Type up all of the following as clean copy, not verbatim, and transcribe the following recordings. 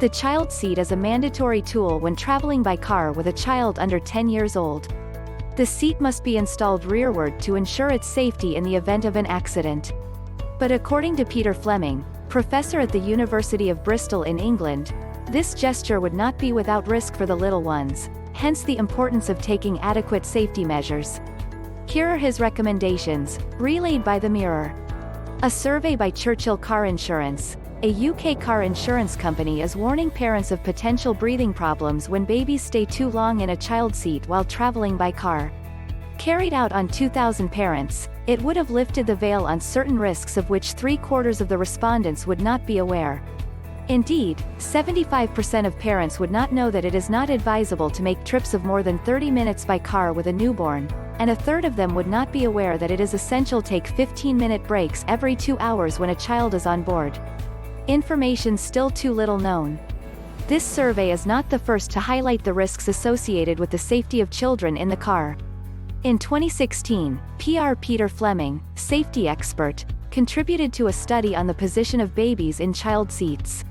The child seat is a mandatory tool when traveling by car with a child under 10 years old. The seat must be installed rearward to ensure its safety in the event of an accident. But according to Peter Fleming, professor at the University of Bristol in England, this gesture would not be without risk for the little ones, hence the importance of taking adequate safety measures. Here are his recommendations, relayed by the Mirror. A survey by Churchill Car Insurance, a UK car insurance company, is warning parents of potential breathing problems when babies stay too long in a child seat while traveling by car. Carried out on 2,000 parents, it would have lifted the veil on certain risks of which 3/4 of the respondents would not be aware. Indeed, 75% of parents would not know that it is not advisable to make trips of more than 30 minutes by car with a newborn, and a third of them would not be aware that it is essential to take 15-minute breaks every 2 hours when a child is on board. Information still too little known. This survey is not the first to highlight the risks associated with the safety of children in the car. In 2016, Peter Fleming, safety expert, contributed to a study on the position of babies in child seats.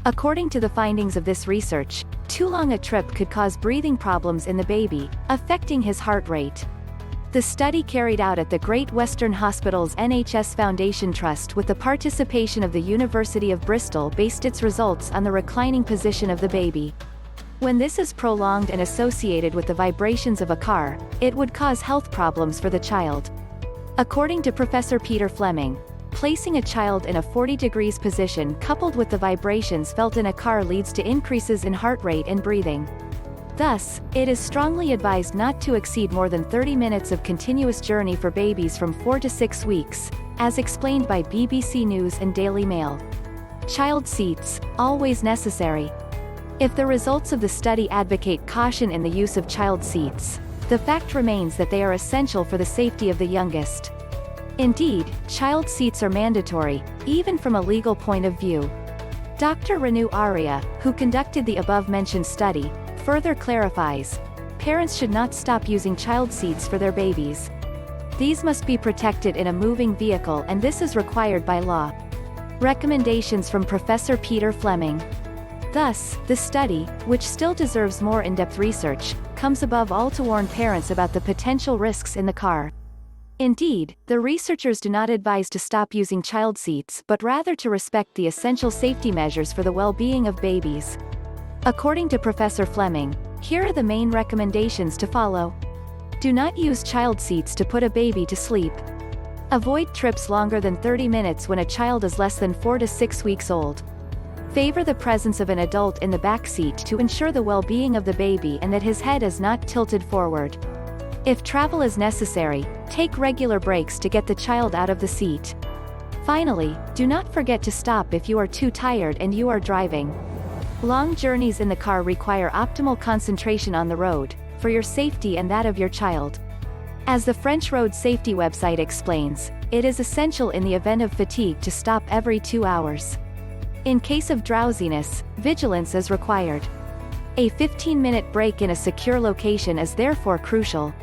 According to the findings of this research, too long a trip could cause breathing problems in the baby, affecting his heart rate. The study, carried out at the Great Western Hospital's NHS Foundation Trust with the participation of the University of Bristol, based its results on the reclining position of the baby. When this is prolonged and associated with the vibrations of a car, it would cause health problems for the child. According to Professor Peter Fleming, placing a child in a 40 degrees position coupled with the vibrations felt in a car leads to increases in heart rate and breathing. Thus, it is strongly advised not to exceed more than 30 minutes of continuous journey for babies from 4 to 6 weeks, as explained by BBC News and Daily Mail. Child seats, always necessary. If the results of the study advocate caution in the use of child seats, the fact remains that they are essential for the safety of the youngest. Indeed, child seats are mandatory, even from a legal point of view. Dr. Renu Arya, who conducted the above-mentioned study, further clarifies, parents should not stop using child seats for their babies. These must be protected in a moving vehicle, and this is required by law. Recommendations from Professor Peter Fleming. Thus, the study, which still deserves more in-depth research, comes above all to warn parents about the potential risks in the car. Indeed, the researchers do not advise to stop using child seats but rather to respect the essential safety measures for the well-being of babies. According to Professor Fleming, here are the main recommendations to follow. Do not use child seats to put a baby to sleep. Avoid trips longer than 30 minutes when a child is less than 4 to 6 weeks old. Favor the presence of an adult in the back seat to ensure the well-being of the baby and that his head is not tilted forward. If travel is necessary, take regular breaks to get the child out of the seat. Finally, do not forget to stop if you are too tired and you are driving. Long journeys in the car require optimal concentration on the road, for your safety and that of your child. As the French road safety website explains, it is essential in the event of fatigue to stop every 2 hours. In case of drowsiness, vigilance is required. A 15-minute break in a secure location is therefore crucial.